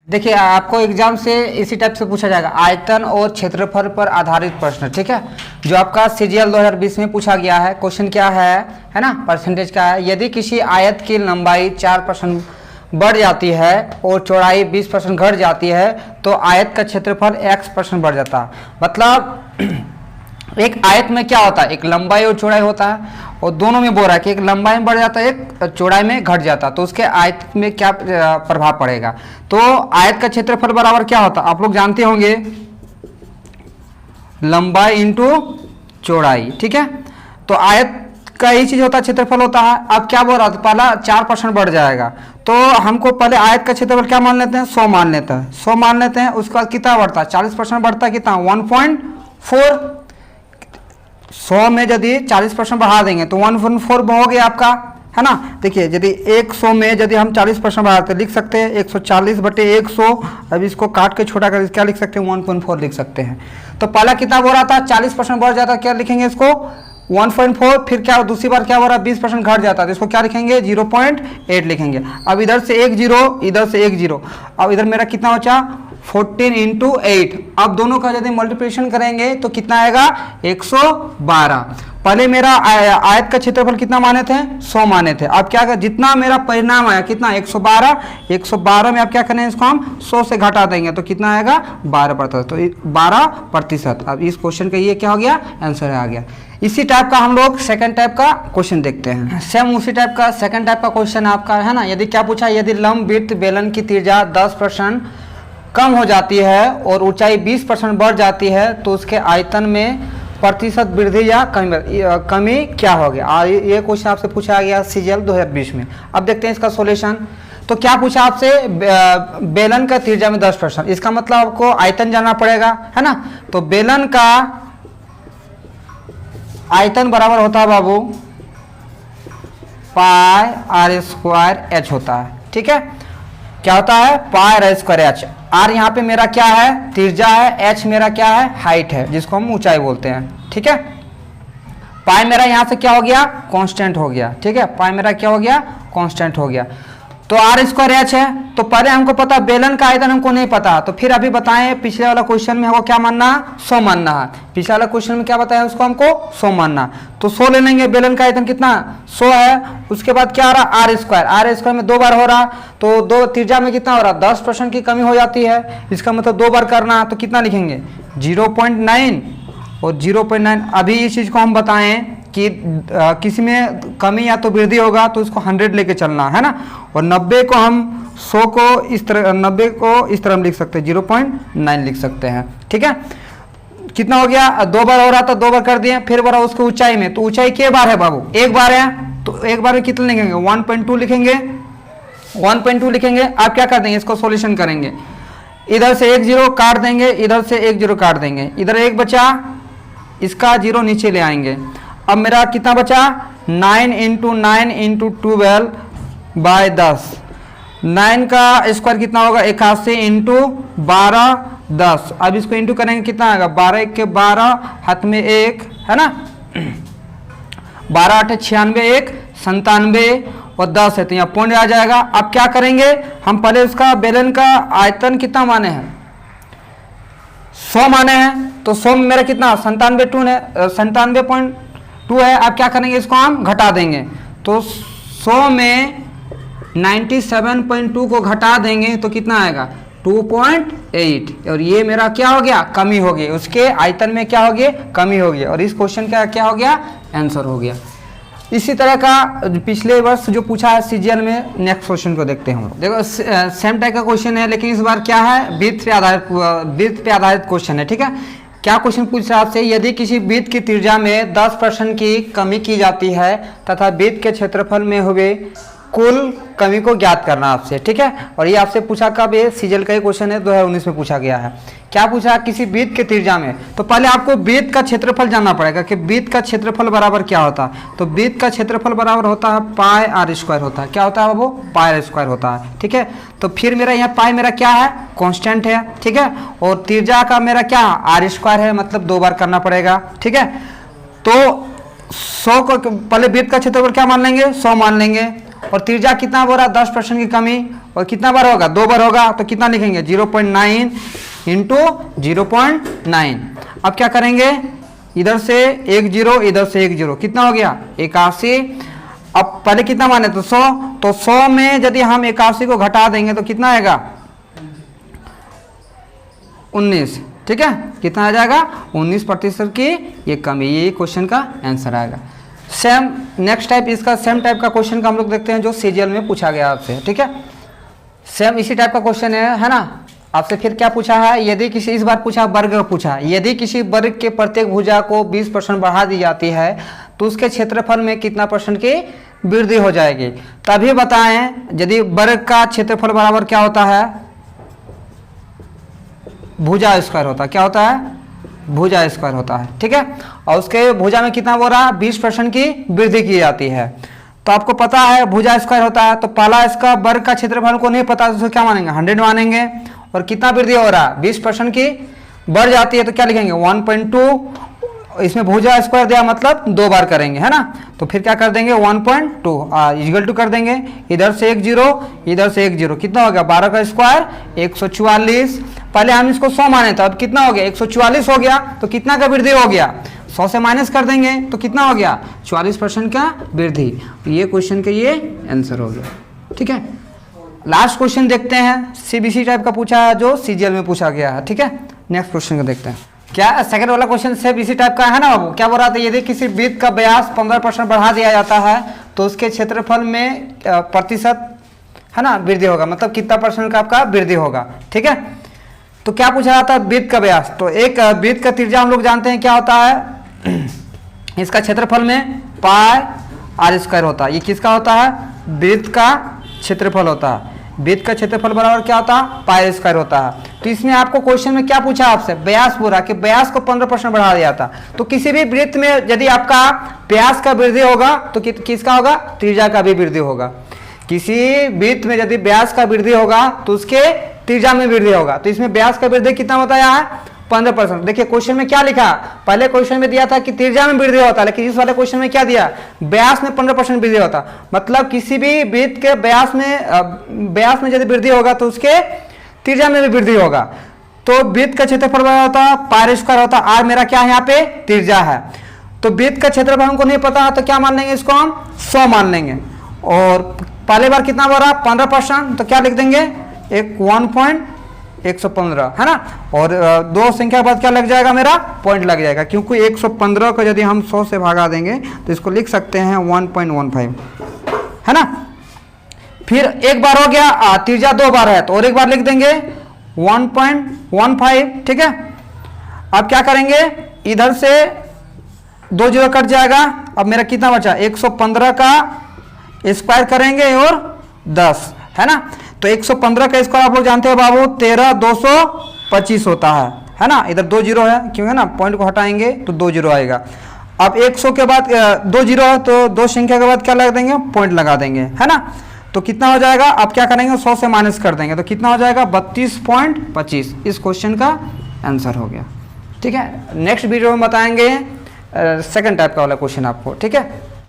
देखिए आपको एग्जाम से इसी टाइप से पूछा जाएगा, आयतन और क्षेत्रफल पर आधारित प्रश्न, ठीक है, जो आपका सीजीएल 2020 में पूछा गया है। क्वेश्चन क्या है ना, परसेंटेज का है। यदि किसी आयत की लंबाई 4% बढ़ जाती है और चौड़ाई 20% घट जाती है तो आयत का क्षेत्रफल x% बढ़ जाता है। मतलब एक आयत में क्या होता है, एक लंबाई और चौड़ाई होता है, और दोनों में बोल रहा है कि एक लंबाई में बढ़ जाता है, एक चौड़ाई में घट जाता है, तो उसके आयत में क्या प्रभाव पड़ेगा। तो आयत का क्षेत्रफल बराबर क्या होता है, आप लोग जानते होंगे, लंबाई इंटू चौड़ाई, ठीक है। तो आयत का यही चीज होता है, क्षेत्रफल होता है। अब क्या बोल रहा था, पहला 4% बढ़ जाएगा, तो हमको पहले आयत का क्षेत्रफल क्या मान लेते हैं, 100 मान लेते हैं, 100 मान लेते हैं। उसके बाद कितना बढ़ता है, 40% बढ़ता है, कितना 1.4। 100 में यदि 40% बढ़ा देंगे तो 1.4 हो गया आपका, है ना। देखिए यदि 100 में यदि हम 40% बढ़ाते लिख सकते हैं 140/100। अब इसको काट के छोटा कर क्या लिख सकते हैं, 1.4 लिख सकते हैं। तो पहला कितना बोल रहा था, 40% बढ़ जाता, क्या लिखेंगे इसको 1.4। फिर क्या दूसरी बार क्या हो रहा है, 20% घट जाता है, तो इसको क्या लिखेंगे 0.8 लिखेंगे। अब इधर से 1 0, इधर से 1 0। अब इधर मेरा कितना बचा 14 × 8। अब दोनों का यदि मल्टीप्लिकेशन करेंगे तो कितना आएगा 112। पहले मेरा आयत का क्षेत्रफल कितना माने थे, 100 माने थे। अब क्या जितना मेरा परिणाम आया कितना 112। 112 में आप क्या करें, इसको हम 100 से घटा देंगे तो कितना आएगा 12%, तो 12%। अब इस क्वेश्चन का ये क्या हो गया, आंसर आ गया। इसी टाइप का हम लोग सेकंड टाइप का क्वेश्चन देखते हैं। सेम उसी टाइप का सेकंड टाइप का क्वेश्चन आपका है ना। यदि क्या पूछा, यदि लंबवृत्त बेलन की त्रिज्या 10% कम हो जाती है और ऊंचाई 20% बढ़ जाती है तो उसके आयतन में प्रतिशत वृद्धि या कमी क्या होगी। ये क्वेश्चन आपसे पूछा गया सीजीएल 2020 में। अब देखते हैं इसका सॉल्यूशन। तो क्या पूछा आपसे, बेलन का त्रिज्या में 10%, इसका मतलब आपको आयतन जानना पड़ेगा, है ना। तो बेलन का आयतन बराबर होता है बाबू πr² होता है, ठीक है। क्या होता है, πr²। r यहाँ पे मेरा क्या है, त्रिज्या है, h मेरा क्या है, हाइट है, जिसको हम ऊंचाई बोलते हैं, ठीक है। पाई मेरा यहाँ से क्या हो गया, कांस्टेंट हो गया, ठीक है। पाई मेरा क्या हो गया, कांस्टेंट हो गया। तो r²h है। तो पहले हमको पता बेलन का आयतन हमको नहीं पता, तो फिर अभी बताएं पिछले वाला क्वेश्चन में हमको क्या मानना, 100 मानना है। पिछले वाला क्वेश्चन में क्या बताया, उसको हमको 100 मानना। तो 100 ले लेंगे, बेलन का आयतन कितना 100 है। उसके बाद क्या आ रहा, r² में 2 बार हो रहा, तो 2 त्रिज्या में कितना हो रहा, 10% की कमी हो जाती है। इसका मतलब 2 बार करना, तो कितना लिखेंगे 0.9 और 0.9। अभी इस चीज को हम बताएं कि किसी में कमी या तो वृद्धि होगा तो उसको 100 लेके चलना है ना। और 90 को हम 100 को इस तरह, 90 को इस तरह हम लिख सकते हैं, 0.9 लिख सकते हैं, ठीक है। कितना हो गया, 2 बार हो रहा था, 2 बार कर दिए। फिर बोला उसको ऊंचाई में, तो ऊंचाई के बार है बाबू, 1 बार है, तो 1 बार में कितना लिखेंगे 1.2 लिखेंगे, 1.2 लिखेंगे। आप क्या कर देंगे, इसको सॉल्यूशन करेंगे, इधर से 1 0 काट देंगे, इधर से 1 0 काट देंगे, इधर 1 बचा, इसका 0 नीचे ले आएंगे। अब मेरा कितना बचा 9 × 9 × 12/10। 9 का स्क्वायर कितना होगा 81 × 12 10। अब इसको इंटू करेंगे कितना आएगा 12 × 12, हाथ में 1 है ना, 12 8 96, 1 97 और 10 है, तो यहाँ पॉइंट आ जाएगा। अब क्या करेंगे, हम पहले उसका बेलन का आयतन कितना माने हैं, 100 माने हैं। तो 100 में मेरा कितना 97.2 है। अब क्या करेंगे, इसको हम घटा देंगे, तो 100 में 97.2 को घटा देंगे तो कितना आएगा 2.8। और ये मेरा क्या हो गया, कमी हो गई, उसके आयतन में क्या हो गया, कमी हो गई। और इस क्वेश्चन का क्या हो गया, आंसर हो गया। इसी तरह का पिछले वर्ष जो पूछा है सीजीएल में, नेक्स्ट क्वेश्चन को देखते हैं हम लोग। देखो सेम टाइप का क्वेश्चन है, लेकिन इस बार क्या है, वृत्त पे आधारित क्वेश्चन है, ठीक है। क्या क्वेश्चन पूछ रहा है आपसे, यदि किसी वृत्त की त्रिज्या में 10% की कमी की जाती है तथा वृत्त के क्षेत्रफल में हुए कुल कमी को ज्ञात करना आपसे, ठीक है। और ये आपसे पूछा कब, ये सीजीएल का ही क्वेश्चन है, 2019 में पूछा गया है। क्या पूछा, किसी वृत्त के त्रिज्या में, तो पहले आपको वृत्त का क्षेत्रफल जानना पड़ेगा कि वृत्त का क्षेत्रफल बराबर क्या होता है। तो वृत्त का क्षेत्रफल बराबर होता है πr² होता है। क्या होता है वो, πr² होता है, ठीक है। तो फिर मेरा यहाँ पाई मेरा क्या है, कांस्टेंट है, ठीक है। और त्रिज्या का मेरा क्या r² है, मतलब 2 बार करना पड़ेगा, ठीक है। तो 100 को पहले वृत्त का क्षेत्रफल क्या मान लेंगे, 100 मान लेंगे। और त्रिज्या कितना बोल रहा 10% की कमी, और कितना बार होगा 2 बार होगा, तो कितना लिखेंगे 0.9 इंटू 0.9। अब क्या करेंगे, इधर से 1 0 इधर से 1 0, कितना हो गया 81। अब पहले कितना माने तो 100, तो 100 में यदि हम 81 को घटा देंगे तो कितना आएगा 19, ठीक है, कितना आ जाएगा 19% की ये कमी, ये क्वेश्चन का आंसर आएगा। सेम नेक्स्ट टाइप, इसका सेम टाइप का क्वेश्चन का हम लोग देखते हैं जो सीजीएल में पूछा गया आपसे, ठीक है। सेम इसी टाइप का क्वेश्चन है ना। आपसे फिर क्या पूछा है, यदि किसी, इस बार पूछा वर्ग का पूछा, यदि किसी वर्ग के प्रत्येक भुजा को 20% बढ़ा दी जाती है तो उसके क्षेत्रफल में कितना % की वृद्धि हो जाएगी। तभी बताएं यदि वर्ग का क्षेत्रफल बराबर क्या होता है, भुजा स्क्वायर होता है, क्या होता है भुजा स्क्वायर होता है, ठीक है। और उसके भुजा में कितना बोल रहा 20% की वृद्धि की जाती है। तो आपको पता है भुजा स्क्वायर होता है, तो पहला इसका वर्ग का क्षेत्रफल को नहीं पता, तो क्या मानेंगे 100 मानेंगे। और कितना वृद्धि हो रहा है 20% की बढ़ जाती है, तो क्या लिखेंगे 1.2, इसमें भुजा स्क्वायर दिया मतलब 2 बार करेंगे, है ना। तो फिर क्या कर देंगे 1.2 इक्वल टू कर देंगे, इधर से 1 0 इधर से 1 0, कितना हो गया 12 का स्क्वायर 144। पहले हम इसको 100 माने थे, अब कितना हो गया 144 हो गया, तो कितना का वृद्धि हो गया 100 से माइनस कर देंगे तो कितना हो गया 44% का वृद्धि। ये क्वेश्चन का ये आंसर हो गया, ठीक है। लास्ट क्वेश्चन देखते हैं, सीबीसी टाइप का पूछा है जो सीजीएल में पूछा गया है, ठीक है। नेक्स्ट क्वेश्चन को देखते हैं। क्या सेकंड वाला क्वेश्चन सेम इसी टाइप का है ना बाबू। क्या बोल रहा था, यदि किसी वृत्त का व्यास 15% बढ़ा दिया जाता है तो उसके क्षेत्रफल में प्रतिशत है ना वृद्धि होगा, मतलब कितना % का आपका वृद्धि होगा, ठीक है। तो क्या पूछा जाता है वृत्त का व्यास, तो एक वृत्त का त्रिज्या हम लोग जानते हैं क्या होता है, इसका क्षेत्रफल में पाई r स्क्वायर होता है। ये किसका होता है, वृत्त का क्षेत्रफल होता है। वृत्त का क्षेत्रफल बराबर क्या होता है पाई स्क्वायर होता है। तो इसमें आपको क्वेश्चन में क्या पूछा आपसे, व्यास बोला कि व्यास को 15% बढ़ा दिया था। तो किसी भी वृत्त में यदि आपका व्यास का वृद्धि होगा तो किसका होगा, त्रिज्या का भी वृद्धि होगा। किसी वृत्त में यदि व्यास का वृद्धि होगा तो उसके त्रिज्या में वृद्धि होगा। तो इसमें व्यास का वृद्धि कितना बताया है 15%। देखिए क्वेश्चन में क्या लिखा, पहले क्वेश्चन में दिया था कि त्रिज्या में वृद्धि होता है, लेकिन इस वाले क्वेश्चन में क्या दिया व्यास में 15% वृद्धि होता। मतलब किसी भी वृत्त के व्यास में यदि वृद्धि होगा तो उसके त्रिज्या में भी वृद्धि होगा। तो वृत्त का क्षेत्रफल बड़ा होता है पाई स्क्वायर होता है, आर मेरा क्या है यहाँ पे त्रिज्या है। तो वृत्त का क्षेत्रफल हमको नहीं पता तो क्या मान लेंगे, इसको हम 100 मान लेंगे। और पहले बार कितना बोला 15%, तो क्या लिख देंगे एक 1.115 है ना। और 2 संख्या के बाद क्या लग जाएगा मेरा पॉइंट लग जाएगा, क्योंकि 115 को यदि हम 100 से भागा देंगे तो इसको लिख सकते हैं 1.15 है ना। फिर एक बार हो गया, त्रिज्या 2 बार है तो और एक बार लिख देंगे 1.15, ठीक है। अब क्या करेंगे, इधर से 2 0 कट जाएगा। अब मेरा कितना बचा 115 का स्क्वायर करेंगे और 10 है ना। तो 115 का स्क्वायर आप लोग जानते हैं बाबू 13,225 होता है ना। इधर 2 0 है क्यों है ना, पॉइंट को हटाएंगे तो 2 0 आएगा। अब 100 के बाद 2 0 है तो 2 संख्या के बाद क्या लगा देंगे पॉइंट लगा देंगे, है ना। तो कितना हो जाएगा, अब क्या करेंगे 100 से माइनस कर देंगे तो कितना हो जाएगा 32.25। इस क्वेश्चन का आंसर हो गया, ठीक है। नेक्स्ट वीडियो में बताएंगे सेकंड टाइप का वाला क्वेश्चन आपको, ठीक है।